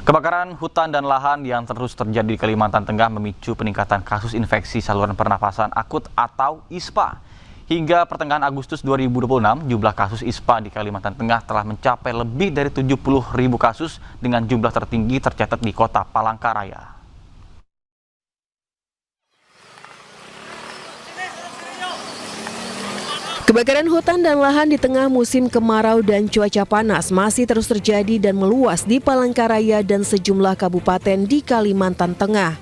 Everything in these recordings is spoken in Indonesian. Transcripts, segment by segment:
Kebakaran hutan dan lahan yang terus terjadi di Kalimantan Tengah memicu peningkatan kasus infeksi saluran pernafasan akut atau ISPA. Hingga pertengahan Agustus 2026, jumlah kasus ISPA di Kalimantan Tengah telah mencapai lebih dari 70.000 kasus dengan jumlah tertinggi tercatat di kota Palangkaraya. Kebakaran hutan dan lahan di tengah musim kemarau dan cuaca panas masih terus terjadi dan meluas di Palangkaraya dan sejumlah kabupaten di Kalimantan Tengah.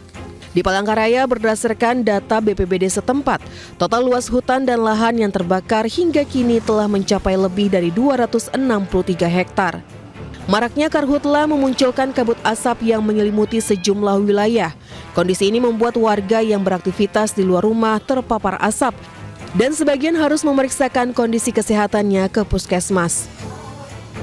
Di Palangkaraya, berdasarkan data BPBD setempat, total luas hutan dan lahan yang terbakar hingga kini telah mencapai lebih dari 263 hektar. Maraknya karhutla memunculkan kabut asap yang menyelimuti sejumlah wilayah. Kondisi ini membuat warga yang beraktivitas di luar rumah terpapar asap, dan sebagian harus memeriksakan kondisi kesehatannya ke puskesmas.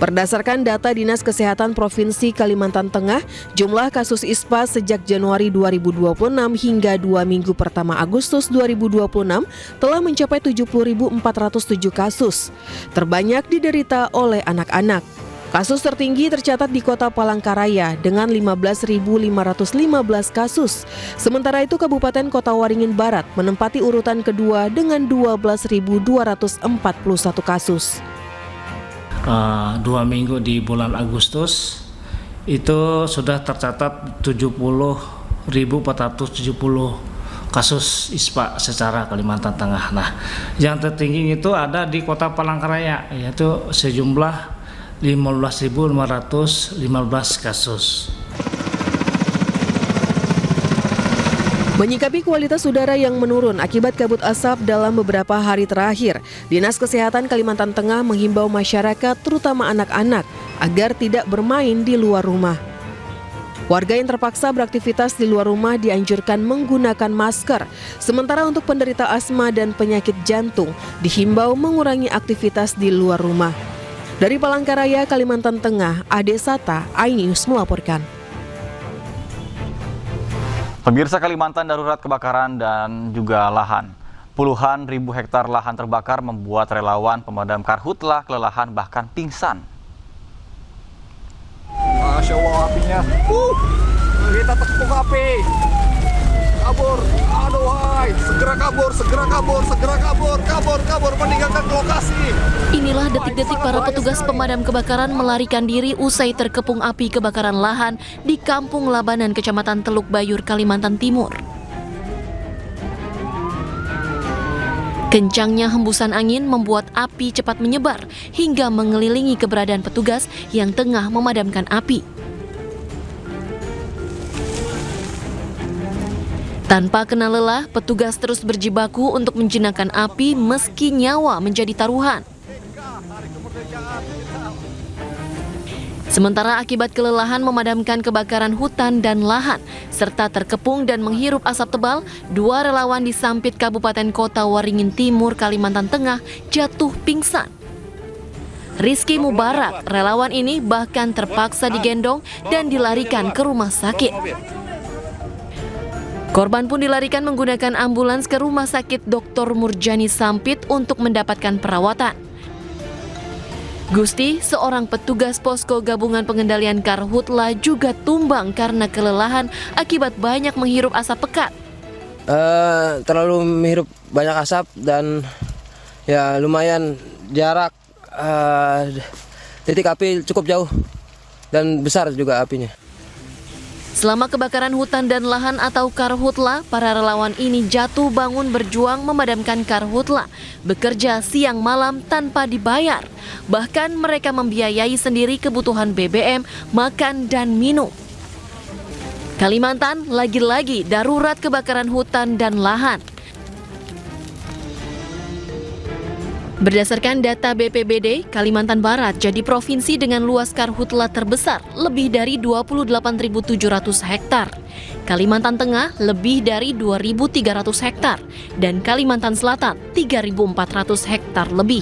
Berdasarkan data Dinas Kesehatan Provinsi Kalimantan Tengah, jumlah kasus ISPA sejak Januari 2026 hingga 2 minggu pertama Agustus 2026 telah mencapai 70.407 kasus. Terbanyak diderita oleh anak-anak. Kasus tertinggi tercatat di kota Palangkaraya dengan 15.515 kasus. Sementara itu Kabupaten Kota Waringin Barat menempati urutan kedua dengan 12.241 kasus. 2 minggu di bulan Agustus itu sudah tercatat 70.470 kasus ISPA secara Kalimantan Tengah. Nah, yang tertinggi itu ada di kota Palangkaraya, yaitu sejumlah 15.515 kasus. Menyikapi kualitas udara yang menurun akibat kabut asap dalam beberapa hari terakhir, Dinas Kesehatan Kalimantan Tengah menghimbau masyarakat, terutama anak-anak, agar tidak bermain di luar rumah. Warga yang terpaksa beraktivitas di luar rumah dianjurkan menggunakan masker, sementara untuk penderita asma dan penyakit jantung dihimbau mengurangi aktivitas di luar rumah. Dari Palangkaraya, Kalimantan Tengah, Ade Sata, iNews melaporkan. Pemirsa, Kalimantan darurat kebakaran dan juga lahan. Puluhan ribu hektar lahan terbakar membuat relawan pemadam karhutla kelelahan bahkan pingsan. Masya Allah apinya. Kita tekuk api. Kabur. Aduh, hai. Segera kabur, segera kabur, segera kabur, kabur, meninggalkan lokasi. Inilah detik-detik para petugas pemadam kebakaran melarikan diri usai terkepung api kebakaran lahan di Kampung Labanan, Kecamatan Teluk Bayur, Kalimantan Timur. Kencangnya hembusan angin membuat api cepat menyebar hingga mengelilingi keberadaan petugas yang tengah memadamkan api. Tanpa kenal lelah, petugas terus berjibaku untuk menjinakkan api meski nyawa menjadi taruhan. Sementara akibat kelelahan memadamkan kebakaran hutan dan lahan, serta terkepung dan menghirup asap tebal, 2 relawan di Sampit Kabupaten Kota Waringin Timur, Kalimantan Tengah jatuh pingsan. Rizky Mubarak, relawan ini bahkan terpaksa digendong dan dilarikan ke rumah sakit. Korban pun dilarikan menggunakan ambulans ke Rumah Sakit Dr. Murjani Sampit untuk mendapatkan perawatan. Gusti, seorang petugas posko gabungan pengendalian karhutla, juga tumbang karena kelelahan akibat banyak menghirup asap pekat. Terlalu menghirup banyak asap dan ya lumayan jarak titik api cukup jauh dan besar juga apinya. Selama kebakaran hutan dan lahan atau karhutla, para relawan ini jatuh bangun berjuang memadamkan karhutla, bekerja siang malam tanpa dibayar. Bahkan mereka membiayai sendiri kebutuhan BBM, makan, dan minum. Kalimantan lagi-lagi darurat kebakaran hutan dan lahan. Berdasarkan data BPBD, Kalimantan Barat jadi provinsi dengan luas karhutla terbesar, lebih dari 28.700 hektar. Kalimantan Tengah lebih dari 2.300 hektar, dan Kalimantan Selatan 3.400 hektar lebih.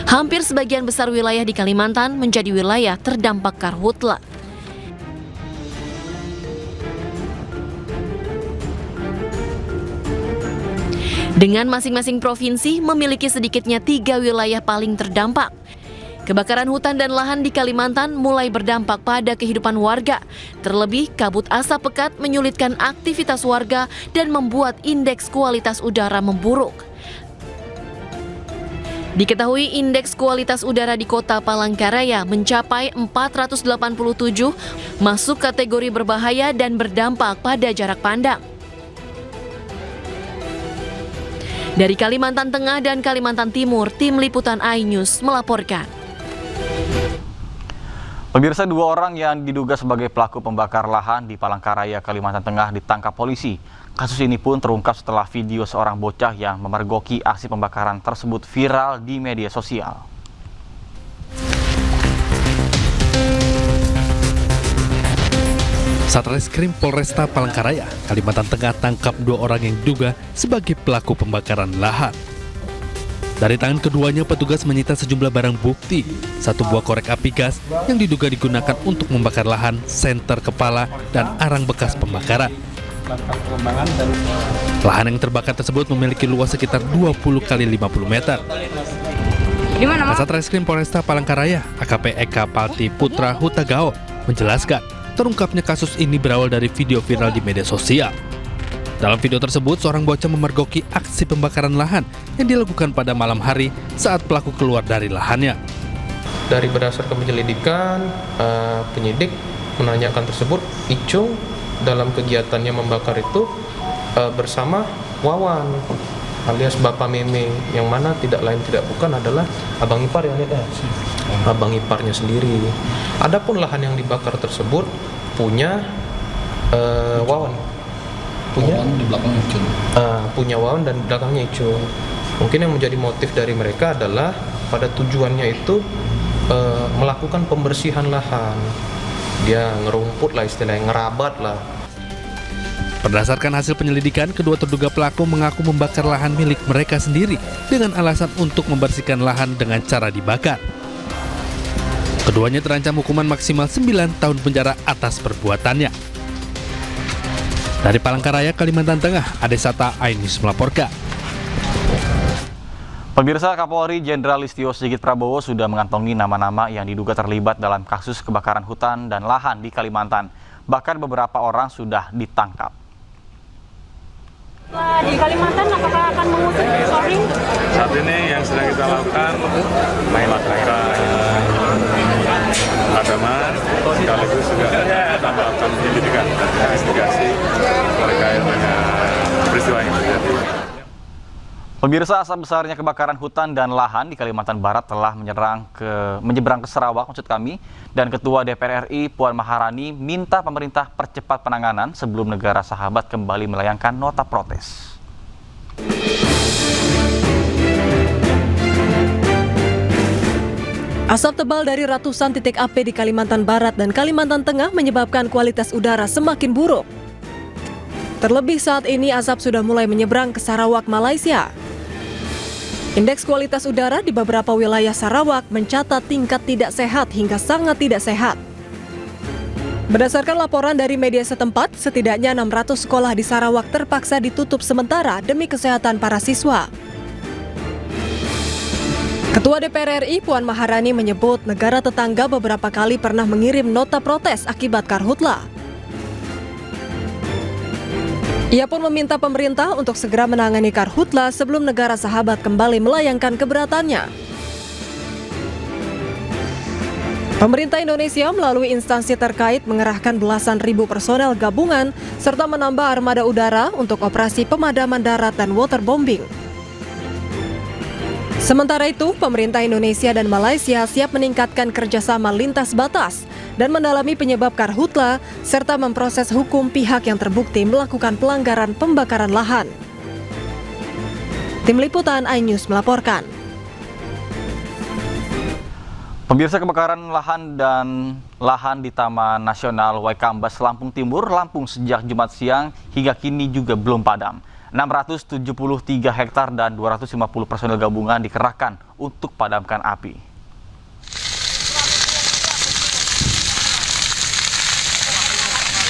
Hampir sebagian besar wilayah di Kalimantan menjadi wilayah terdampak karhutla. Dengan masing-masing provinsi memiliki sedikitnya 3 wilayah paling terdampak. Kebakaran hutan dan lahan di Kalimantan mulai berdampak pada kehidupan warga. Terlebih, kabut asap pekat menyulitkan aktivitas warga dan membuat indeks kualitas udara memburuk. Diketahui indeks kualitas udara di Kota Palangkaraya mencapai 487, masuk kategori berbahaya dan berdampak pada jarak pandang. Dari Kalimantan Tengah dan Kalimantan Timur, Tim Liputan iNews melaporkan. Pemirsa, 2 orang yang diduga sebagai pelaku pembakar lahan di Palangkaraya, Kalimantan Tengah ditangkap polisi. Kasus ini pun terungkap setelah video seorang bocah yang memergoki aksi pembakaran tersebut viral di media sosial. Satreskrim Polresta Palangkaraya, Kalimantan Tengah tangkap 2 orang yang diduga sebagai pelaku pembakaran lahan. Dari tangan keduanya, petugas menyita sejumlah barang bukti, 1 buah korek api gas yang diduga digunakan untuk membakar lahan, senter kepala, dan arang bekas pembakaran. Lahan yang terbakar tersebut memiliki luas sekitar 20 kali 50 meter. Kasat Reskrim Polresta Palangkaraya, AKP Eka Palti Putra Hutagao, menjelaskan terungkapnya kasus ini berawal dari video viral di media sosial. Dalam video tersebut, seorang bocah memergoki aksi pembakaran lahan yang dilakukan pada malam hari saat pelaku keluar dari lahannya. Dari berdasarkan penyelidikan, penyidik menanyakan tersebut, Icung dalam kegiatannya membakar itu bersama Wawan alias Bapak Meme, yang mana tidak lain tidak bukan adalah abang ipar yang ada, abang iparnya sendiri. Adapun lahan yang dibakar tersebut punya Wawan, di belakangnya Icung. Punya Wawan dan belakangnya Icung. Mungkin yang menjadi motif dari mereka adalah pada tujuannya itu melakukan pembersihan lahan. Dia ngerumput lah, istilahnya ngerabat lah. Berdasarkan hasil penyelidikan, kedua terduga pelaku mengaku membakar lahan milik mereka sendiri dengan alasan untuk membersihkan lahan dengan cara dibakar. Keduanya terancam hukuman maksimal 9 tahun penjara atas perbuatannya. Dari Palangkaraya, Kalimantan Tengah, Adesata iNews melaporkan. Pemirsa, Kapolri Jenderal Listio Sigit Prabowo sudah mengantongi nama-nama yang diduga terlibat dalam kasus kebakaran hutan dan lahan di Kalimantan. Bahkan beberapa orang sudah ditangkap. Di Kalimantan apakah akan mengusut shoring? Saat ini yang sedang kita lakukan melakukan pemadaman, sekaligus juga kita melakukan penyelidikan dan investigasi terkait dengan peristiwa yang terjadi. Pemirsa, asap besarnya kebakaran hutan dan lahan di Kalimantan Barat telah menyeberang ke Sarawak, dan Ketua DPR RI Puan Maharani minta pemerintah percepat penanganan sebelum negara sahabat kembali melayangkan nota protes. Asap tebal dari ratusan titik api di Kalimantan Barat dan Kalimantan Tengah menyebabkan kualitas udara semakin buruk. Terlebih saat ini asap sudah mulai menyeberang ke Sarawak, Malaysia. Indeks kualitas udara di beberapa wilayah Sarawak mencatat tingkat tidak sehat hingga sangat tidak sehat. Berdasarkan laporan dari media setempat, setidaknya 600 sekolah di Sarawak terpaksa ditutup sementara demi kesehatan para siswa. Ketua DPR RI Puan Maharani menyebut negara tetangga beberapa kali pernah mengirim nota protes akibat karhutla. Ia pun meminta pemerintah untuk segera menangani karhutla sebelum negara sahabat kembali melayangkan keberatannya. Pemerintah Indonesia melalui instansi terkait mengerahkan belasan ribu personel gabungan serta menambah armada udara untuk operasi pemadaman darat dan waterbombing. Sementara itu, pemerintah Indonesia dan Malaysia siap meningkatkan kerjasama lintas batas dan mendalami penyebab karhutla serta memproses hukum pihak yang terbukti melakukan pelanggaran pembakaran lahan. Tim Liputan iNews melaporkan. Pemirsa, kebakaran lahan di Taman Nasional Waikambas, Lampung Timur, Lampung sejak Jumat siang hingga kini juga belum padam. 673 hektar dan 250 personel gabungan dikerahkan untuk padamkan api.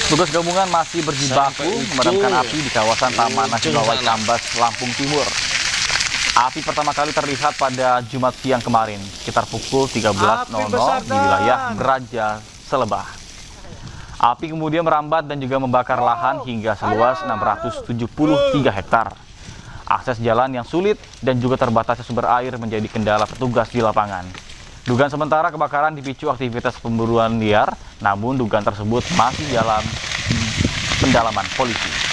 Tugas gabungan masih berjibaku memadamkan api di kawasan Taman Nasional Waikambas, Lampung Timur. Api pertama kali terlihat pada Jumat siang kemarin, sekitar pukul 13.00 di wilayah Braja Selebah. Api kemudian merambat dan juga membakar lahan hingga seluas 673 hektar. Akses jalan yang sulit dan juga terbatasnya sumber air menjadi kendala petugas di lapangan. Dugaan sementara kebakaran dipicu aktivitas pemburuan liar, namun dugaan tersebut masih dalam pendalaman polisi.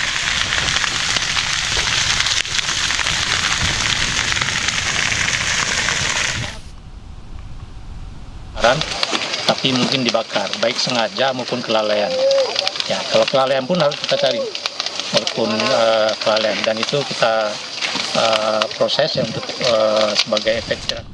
Tapi mungkin dibakar, baik sengaja maupun kelalaian. Ya, kalau kelalaian pun harus kita cari, maupun kelalaian, dan itu kita proses untuk sebagai efek jerah.